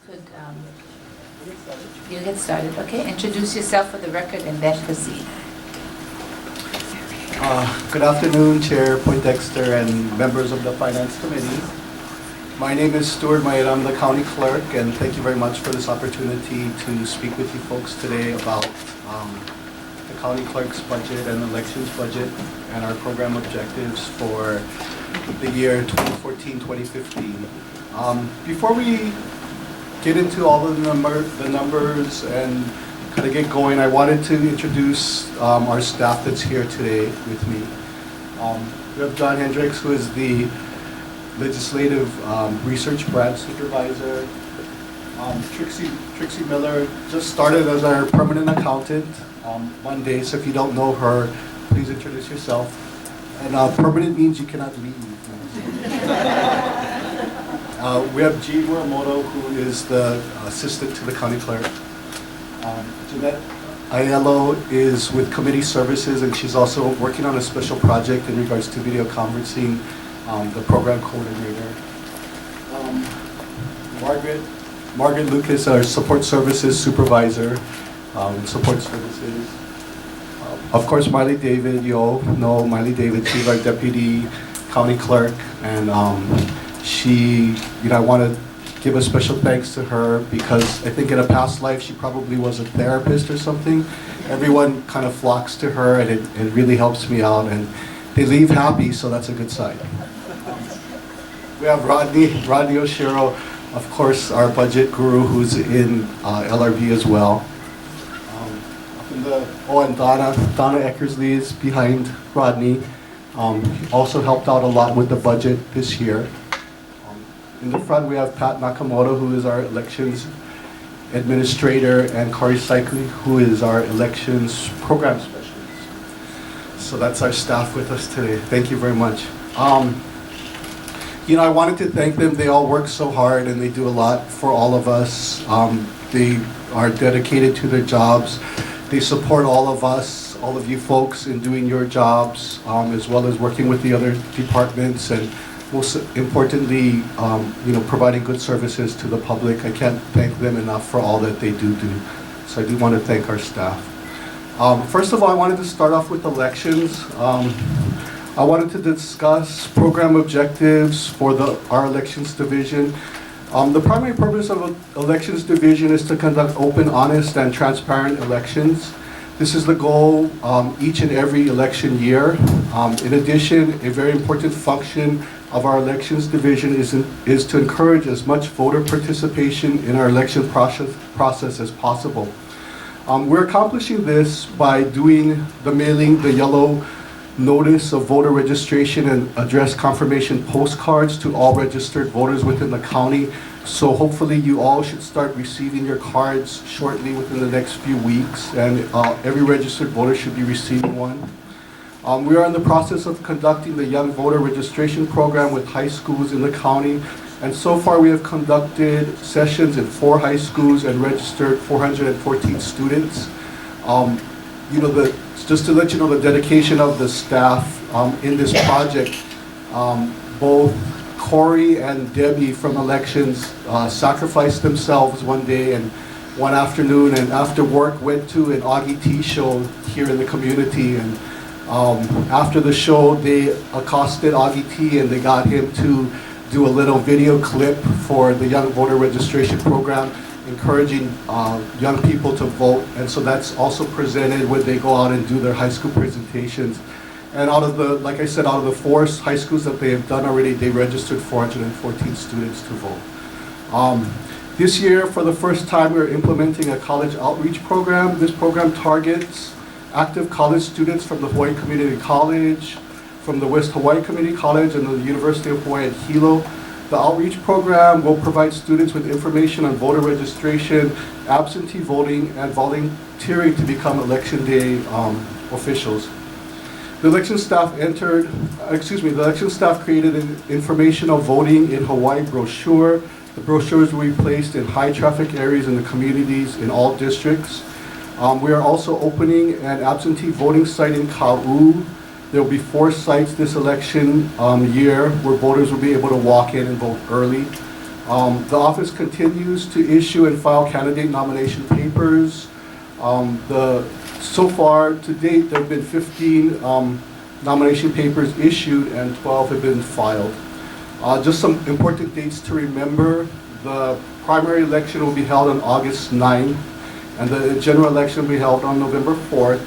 could you get started. Okay, introduce yourself for the record and then proceed. Good afternoon, Chair Poindexter and members of the Finance Committee. My name is Stuart Mayer. I'm the County Clerk, and thank you very much for this opportunity to speak with you folks today about the County Clerk's budget and elections budget and our program objectives for the year 2014-2015. Before we get into all of the numbers and kind of get going, I wanted to introduce our staff that's here today with me. We have John Hendricks, who is the Legislative Research Branch Supervisor. Trixie Miller just started as our permanent accountant Monday, so if you don't know her, please introduce yourself. And permanent means you cannot leave. We have Jean Muramoto, who is the assistant to the county clerk. Jeanette Aiello is with committee services, and she's also working on a special project in regards to video conferencing, the program coordinator. Margaret Lucas, our support services supervisor in support services. Of course, Miley David, you all know Miley David. She's our deputy county clerk, and I want to give a special thanks to her because I think in a past life she probably was a therapist or something. Everyone kind of flocks to her, and it really helps me out, and they leave happy, so that's a good sign. We have Rodney Oshiro, of course, our budget guru, who's in LRB as well. And Donna Eckersley is behind Rodney. Also helped out a lot with the budget this year. In the front, we have Pat Nakamoto, who is our elections administrator, and Kari Saikui, who is our elections program specialist. So that's our staff with us today. Thank you very much. I wanted to thank them. They all work so hard, and they do a lot for all of us. They are dedicated to their jobs. They support all of us, all of you folks, in doing your jobs, as well as working with the other departments, and most importantly, providing good services to the public. I can't thank them enough for all that they do. So I do want to thank our staff. First of all, I wanted to start off with elections. I wanted to discuss program objectives for our elections division. The primary purpose of elections division is to conduct open, honest, and transparent elections. This is the goal each and every election year. In addition, a very important function of our elections division is to encourage as much voter participation in our election process as possible. We're accomplishing this by doing the mailing the yellow notice of voter registration and address confirmation postcards to all registered voters within the county. So hopefully you all should start receiving your cards shortly within the next few weeks, and every registered voter should be receiving one. We are in the process of conducting the Young Voter Registration Program with high schools in the county, and so far we have conducted sessions in 4 high schools and registered 414 students. Just to let you know the dedication of the staff in this project, both Corey and Debbie from elections sacrificed themselves one day and one afternoon, and after work went to an Augie T show here in the community, and after the show they accosted Augie T and they got him to do a little video clip for the Young Voter Registration Program, encouraging young people to vote. And so that's also presented when they go out and do their high school presentations. And like I said, out of the 4 high schools that they have done already, they registered 414 students to vote. This year, for the first time, we're implementing a college outreach program. This program targets active college students from the Hawaii Community College, from the West Hawaii Community College, and the University of Hawaii at Hilo. The outreach program will provide students with information on voter registration, absentee voting, and volunteering to become election day officials. The election staff created an informational voting in Hawaii brochure. The brochures will be placed in high traffic areas in the communities in all districts. We are also opening an absentee voting site in Ka'u. There will be 4 sites this election year where voters will be able to walk in and vote early. The office continues to issue and file candidate nomination papers. So far, to date, there have been 15 nomination papers issued and 12 have been filed. Just some important dates to remember. The primary election will be held on August 9th, and the general election will be held on November 4th.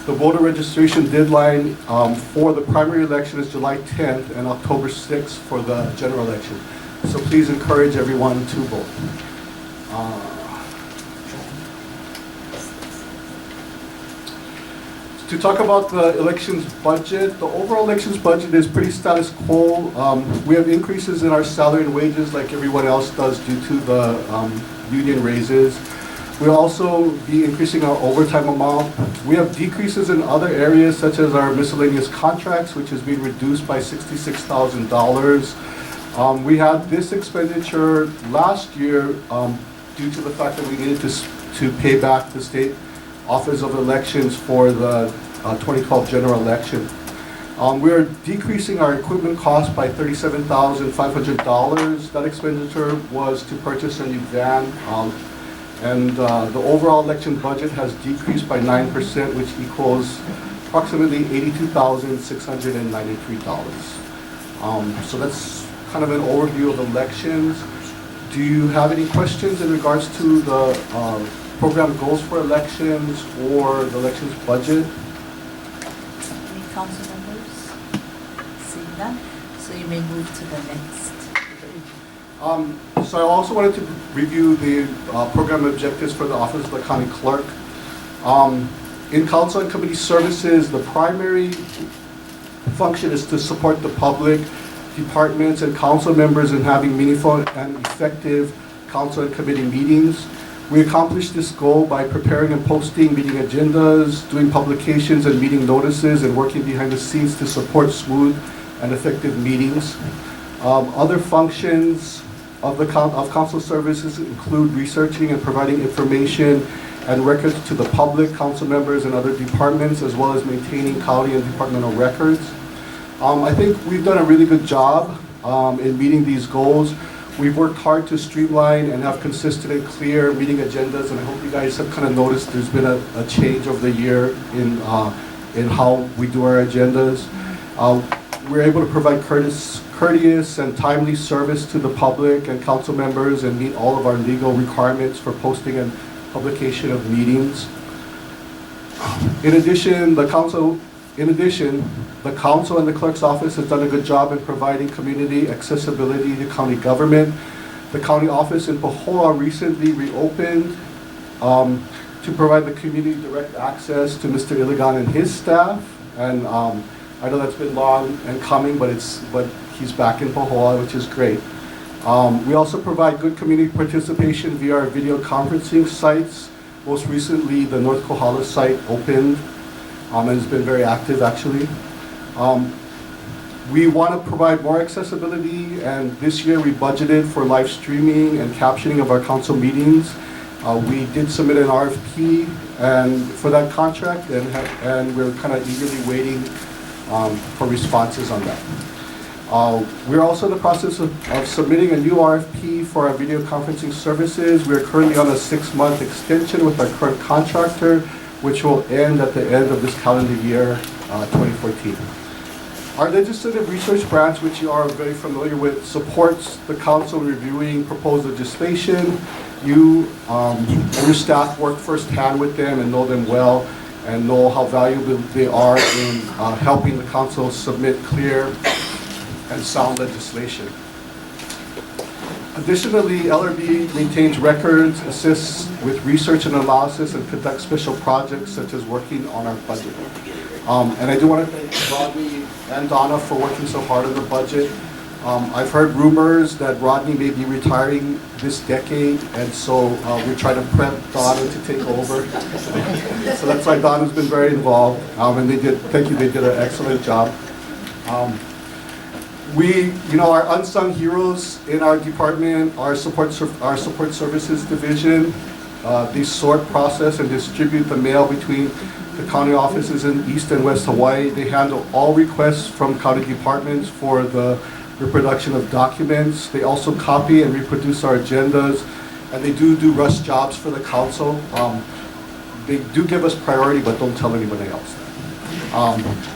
The voter registration deadline for the primary election is July 10th and October 6th for the general election. So please encourage everyone to vote. To talk about the elections budget, the overall elections budget is pretty status quo. We have increases in our salary and wages like everyone else does due to the union raises. We'll also be increasing our overtime amount. We have decreases in other areas such as our miscellaneous contracts, which has been reduced by $66,000. We had this expenditure last year due to the fact that we needed to pay back the state Office of Elections for the 2012 general election. We are decreasing our equipment cost by $37,500. That expenditure was to purchase a new van. And the overall election budget has decreased by 9%, which equals approximately $82,693. So that's kind of an overview of elections. Do you have any questions in regards to the program goals for elections or the elections budget? Any council members? Seeing none, so you may move to the next. So I also wanted to review the program objectives for the Office of the County Clerk. In council and committee services, the primary function is to support the public, departments, and council members in having meaningful and effective council and committee meetings. We accomplish this goal by preparing and posting meeting agendas, doing publications and meeting notices, and working behind the scenes to support smooth and effective meetings. Other functions of council services include researching and providing information and records to the public, council members, and other departments, as well as maintaining county and departmental records. I think we've done a really good job in meeting these goals. We've worked hard to streamline and have consistent and clear meeting agendas, and I hope you guys have kind of noticed there's been a change over the year in how we do our agendas. We're able to provide courteous and timely service to the public and council members and meet all of our legal requirements for posting and publication of meetings. In addition, the council and the clerk's office has done a good job in providing community accessibility to county government. The county office in Pahoa recently reopened to provide the community direct access to Mr. Iligan and his staff. And I know that's been long and coming, but he's back in Pahoa, which is great. We also provide good community participation via our video conferencing sites. Most recently, the North Kohala site opened and has been very active, actually. We want to provide more accessibility, and this year we budgeted for live streaming and captioning of our council meetings. We did submit an RFP for that contract, and we're kind of eagerly waiting for responses on that. We're also in the process of submitting a new RFP for our video conferencing services. We're currently on a 6-month extension with our current contractor, which will end at the end of this calendar year, 2014. Our legislative research branch, which you are very familiar with, supports the council reviewing proposed legislation. You and your staff work firsthand with them and know them well and know how valuable they are in helping the council submit clear and sound legislation. Additionally, LRB maintains records, assists with research and analysis, and conducts special projects such as working on our budget. And I do want to thank Rodney and Donna for working so hard on the budget. I've heard rumors that Rodney may be retiring this decade, and so we're trying to prep Donna to take over. So that's why Donna's been very involved, and they did an excellent job. Our unsung heroes in our department, our support services division, they sort, process, and distribute the mail between the county offices in East and West Hawaii. They handle all requests from county departments for the reproduction of documents. They also copy and reproduce our agendas, and they do rush jobs for the council. They do give us priority, but don't tell anybody else that.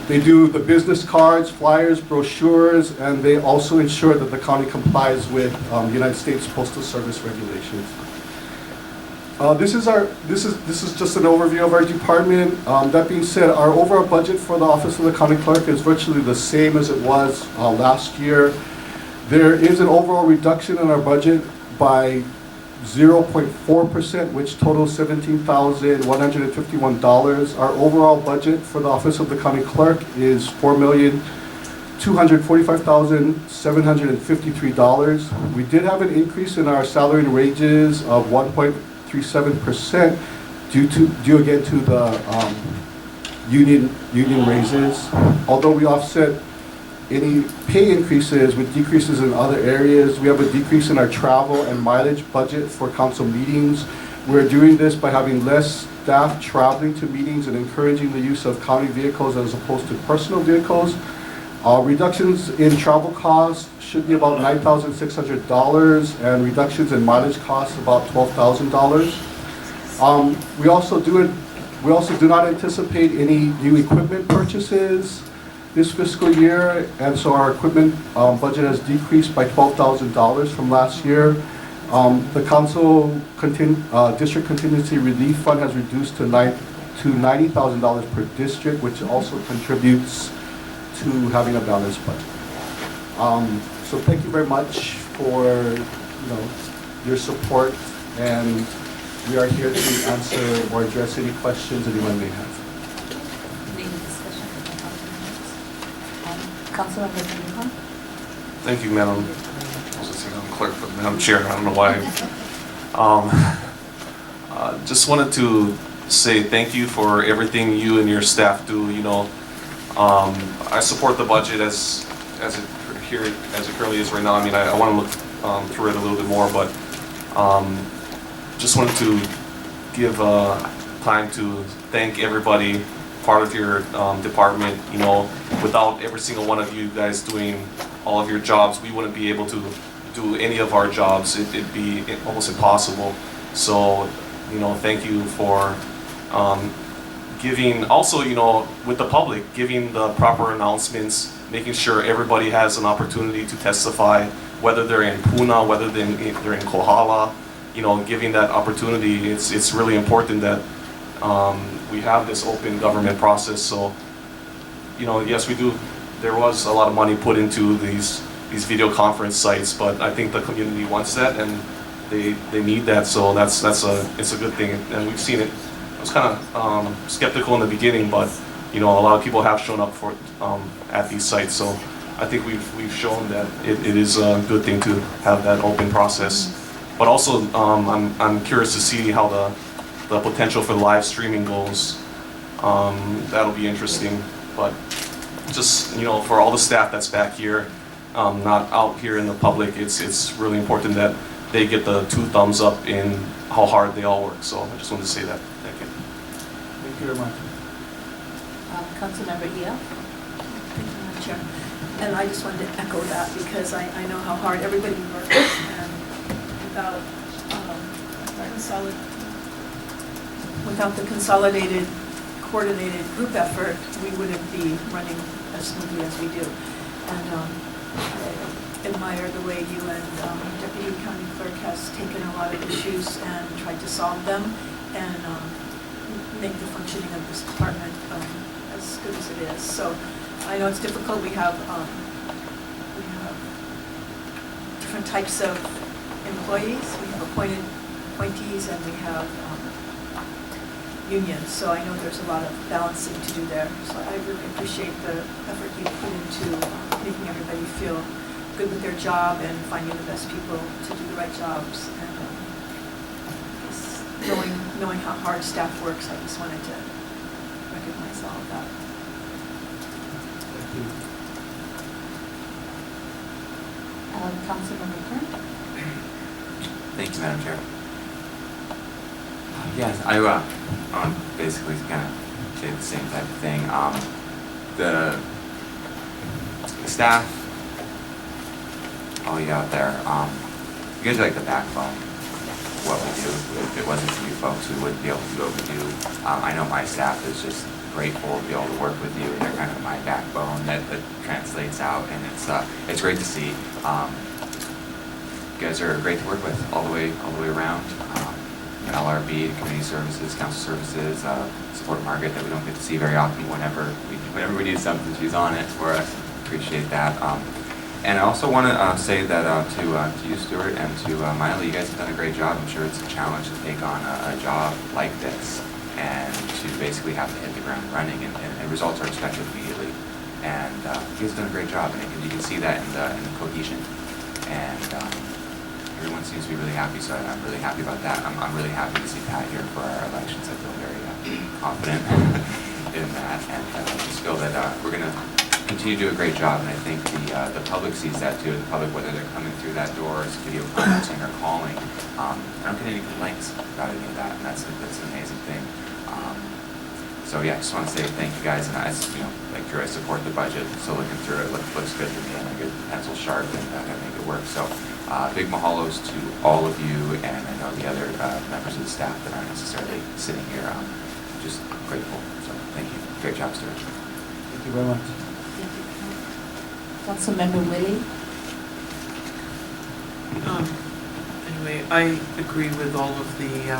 They do the business cards, flyers, brochures, and they also ensure that the county complies with United States Postal Service regulations. This is just an overview of our department. That being said, our overall budget for the Office of the County Clerk is virtually the same as it was last year. There is an overall reduction in our budget by 0.4%, which totals $17,151. Our overall budget for the Office of the County Clerk is $4,245,753. We did have an increase in our salary and wages of 1.37% due again to the union raises. Although we offset any pay increases with decreases in other areas, we have a decrease in our travel and mileage budget for council meetings. We're doing this by having less staff traveling to meetings and encouraging the use of county vehicles as opposed to personal vehicles. Reductions in travel costs should be about $9,600, and reductions in mileage costs about $12,000. We also do not anticipate any new equipment purchases this fiscal year, and so our equipment budget has decreased by $12,000 from last year. The council district contingency relief fund has reduced to $90,000 per district, which also contributes to having a balanced budget. So thank you very much for your support, and we are here to answer or address any questions anyone may have. Any discussion with the council members? Councilmember Benjamin? Thank you, Madam. I was going to say Madam Clerk, but Madam Chair, I don't know why. Just wanted to say thank you for everything you and your staff do. I support the budget as it currently is right now. I mean, I want to look through it a little bit more, but just wanted to give time to thank everybody part of your department. Without every single one of you guys doing all of your jobs, we wouldn't be able to do any of our jobs. It'd be almost impossible. So, thank you for giving, also, with the public, giving the proper announcements, making sure everybody has an opportunity to testify, whether they're in Puna, whether they're in Kohala, giving that opportunity. It's really important that we have this open government process. So, yes, we do. There was a lot of money put into these video conference sites, but I think the community wants that, and they need that. So it's a good thing, and we've seen it. I was kind of skeptical in the beginning, but a lot of people have shown up for at these sites. So I think we've shown that it is a good thing to have that open process. But also, I'm curious to see how the potential for live streaming goes. That'll be interesting. But just for all the staff that's back here, not out here in the public, it's really important that they get the 2 thumbs up in how hard they all work. So I just wanted to say that. Thank you. Thank you very much. Councilmember Ia? Thank you, Madam Chair. And I just wanted to echo that because I know how hard everybody works, and without the consolidated, coordinated group effort, we wouldn't be running as smoothly as we do. And I admire the way you and Deputy County Clerk has taken a lot of issues and tried to solve them and make the functioning of this department as good as it is. So I know it's difficult. We have different types of employees. We have appointees, and we have unions. So I know there's a lot of balancing to do there. So I really appreciate the effort you put into making everybody feel good with their job and finding the best people to do the right jobs. And just knowing how hard staff works, I just wanted to recognize all of that. Thank you. Councilmember Kern? Thank you, Madam Chair. Yes, I basically kind of say the same type of thing. The staff all you out there. You guys are like the backbone of what we do. If it wasn't for you folks, we wouldn't be able to do what we do. I know my staff is just grateful to be able to work with you, and they're kind of my backbone that translates out, and it's great to see. You guys are great to work with all the way around. LRB, community services, council services, support Margaret that we don't get to see very often. Whenever we need something, she's on it for us. Appreciate that. And I also want to say that to you, Stuart, and to Miley, you guys have done a great job. I'm sure it's a challenge to take on a job like this and to basically have to hit the ground running, and results are expected immediately. And you guys have done a great job, and you can see that in the cohesion. And everyone seems to be really happy, so I'm really happy about that. I'm really happy to see Pat here for our elections. I feel very confident in that, and I just feel that we're going to continue to do a great job, and I think the public sees that too. The public, whether they're coming through that door, or video conferencing, or calling, I don't get any complaints about any of that, and that's an amazing thing. So yeah, I just want to say thank you guys, and like Drew, I support the budget. So looking through it, looks good to me, and a good pencil sharp, and I think it works. So big mahalos to all of you, and I know the other members of the staff that aren't necessarily sitting here. Just grateful. So thank you. Great job, Stuart. Thank you very much. Councilmember Willie? Anyway, I agree with all of the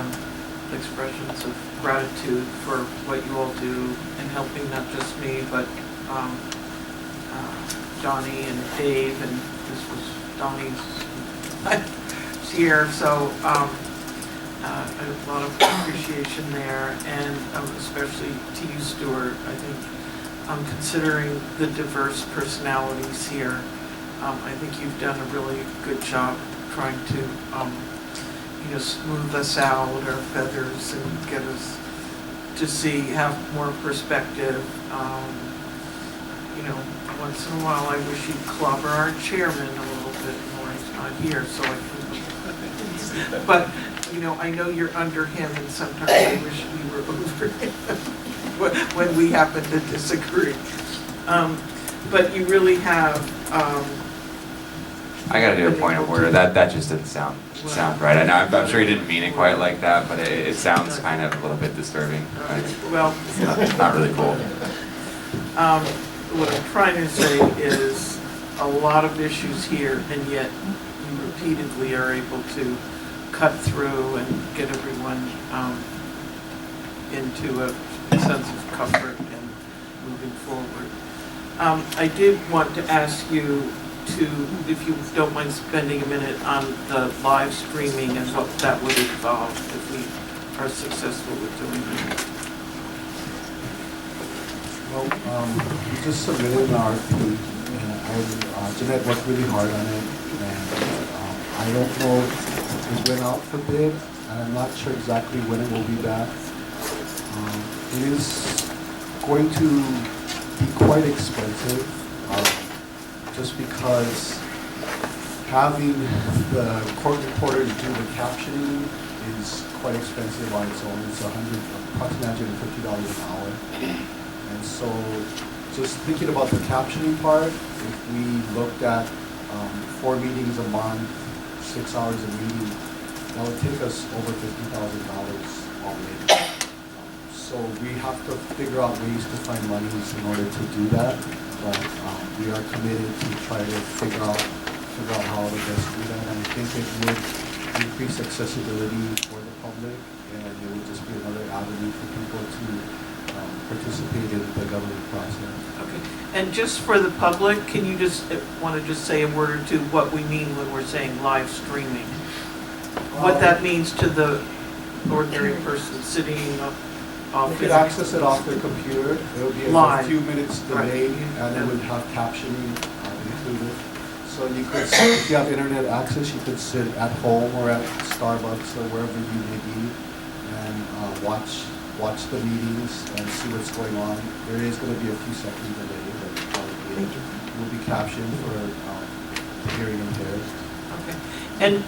expressions of gratitude for what you all do in helping not just me, but Johnny and Dave, and this was Donnie's year, so a lot of appreciation there, and especially to you, Stuart. I think considering the diverse personalities here, I think you've done a really good job trying to smooth us out, our feathers, and get us to have more perspective. Once in a while I wish you'd clobber our chairman a little bit more. He's not here, so I can. But, I know you're under him, and sometimes I wish we were over him when we happen to disagree. But you really have. I got to do a point of order. That just didn't sound right. I know, I'm sure you didn't mean it quite like that, but it sounds kind of a little bit disturbing. Well, not really cool. What I'm trying to say is a lot of issues here, and yet you repeatedly are able to cut through and get everyone into a sense of comfort and moving forward. I did want to ask you if you don't mind spending a minute on the live streaming and what that would involve if we are successful with doing that. Well, we just submitted our RFP, and Jeanette worked really hard on it, and I don't know, it went out for bid, and I'm not sure exactly when it will be back. It is going to be quite expensive, just because having the court reporters do the captioning is quite expensive on its own. It's approximately $150 an hour. And so just thinking about the captioning part, if we looked at 4 meetings a month, 6 hours a meeting, that would take us over $50,000 all in. So we have to figure out ways to find monies in order to do that. But we are committed to try to figure out how to best do that. And I think it would increase accessibility for the public, and it would just be another avenue for people to participate in the government process. Okay. And just for the public, can you want to say a word or two what we mean when we're saying live streaming? What that means to the ordinary person sitting You could access it off their computer. It would be a few minutes delayed, and it would have captioning included. So you could, if you have internet access, you could sit at home or at Starbucks or wherever you may be, and watch the meetings and see what's going on. There is going to be a few seconds delay, but it will be captioned for the hearing impaired. Okay. And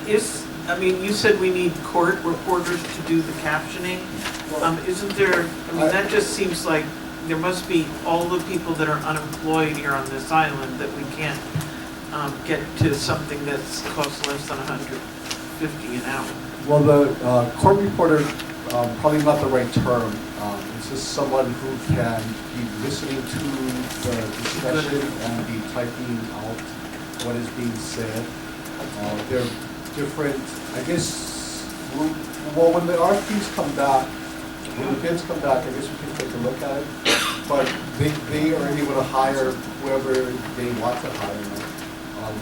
you said we need court reporters to do the captioning. Isn't there, that just seems like there must be all the people that are unemployed here on this island that we can't get to something that's costs less than $150 an hour? Well, the court reporter, probably not the right term. It's just someone who can be listening to the discussion and be typing out what is being said. They're different, I guess, well, when the RFPs come back, when the bids come back, I guess we can take a look at it. But they are able to hire whoever they want to hire.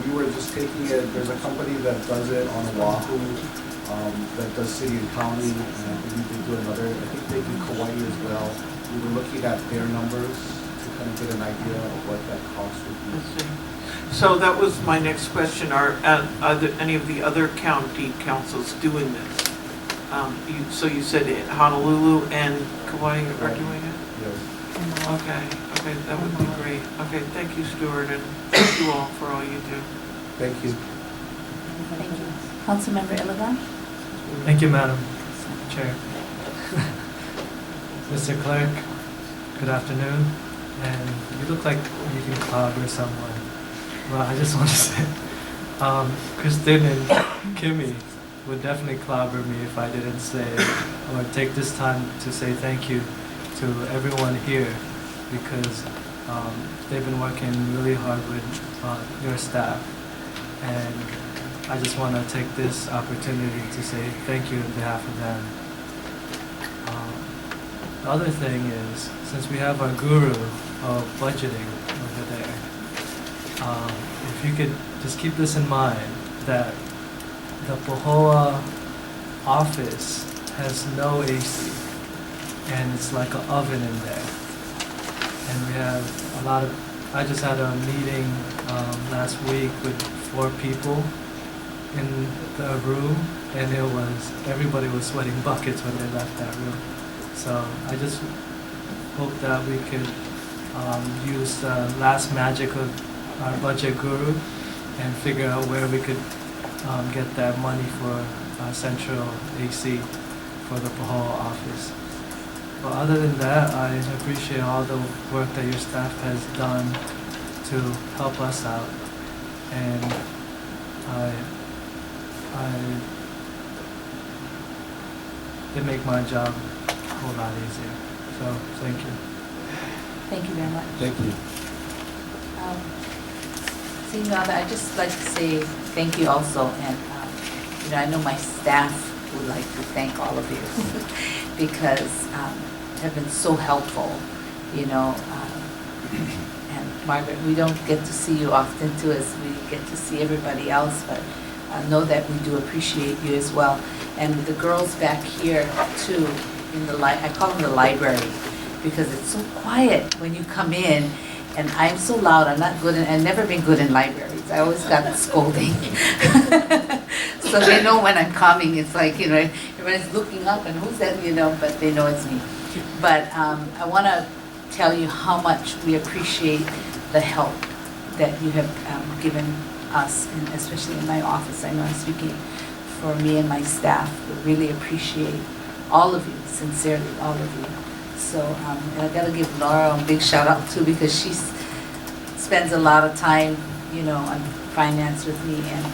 We were just taking it, there's a company that does it on Oahu, that does city and county, and I believe they do another, I think they do Kauai as well. We were looking at their numbers to kind of get an idea of what that cost would be. Let's see. So that was my next question. Are there any of the other county councils doing this? So you said Honolulu and Kauai are doing it? Yes. Okay, that would be great. Okay, thank you, Stuart, and thank you all for all you do. Thank you. Thank you. Councilmember Iligan? Thank you, Madam Chair. Mr. Clerk, good afternoon. And you look like you can clobber someone. Well, I just want to say, Kristen and Kimmy would definitely clobber me if I didn't say or take this time to say thank you to everyone here, because they've been working really hard with your staff. And I just want to take this opportunity to say thank you on behalf of them. The other thing is, since we have our guru of budgeting over there, if you could just keep this in mind, that the Pohoa office has no AC, and it's like an oven in there. And we have a lot of, I just had a meeting last week with 4 people in the room, and everybody was sweating buckets when they left that room. So I just hope that we could use the last magic of our budget guru and figure out where we could get that money for central AC for the Pohoa office. But other than that, I appreciate all the work that your staff has done to help us out, and it make my job a whole lot easier. So thank you. Thank you very much. Thank you. Seeing now that, I'd just like to say thank you also, and I know my staff would like to thank all of you because have been so helpful, and Margaret, we don't get to see you often too, as we get to see everybody else, but know that we do appreciate you as well. And the girls back here too, in the I call them the library, because it's so quiet when you come in, and I'm so loud. I'm not good I've never been good in libraries. I always got scolding. So they know when I'm coming. It's like, everybody's looking up and who's that, but they know it's me. But I want to tell you how much we appreciate the help that you have given us, and especially in my office. I know I'm speaking for me and my staff. We really appreciate all of you, sincerely, all of you. So, and I gotta give Laura a big shout out too, because she spends a lot of time, on finance with me, and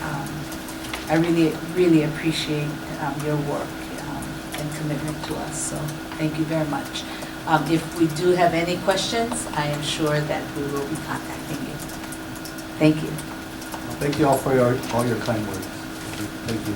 I really, really appreciate your work and commitment to us. So, thank you very much. If we do have any questions, I am sure that we will be contacting you. Thank you. Thank you all for all your kind words. Thank you.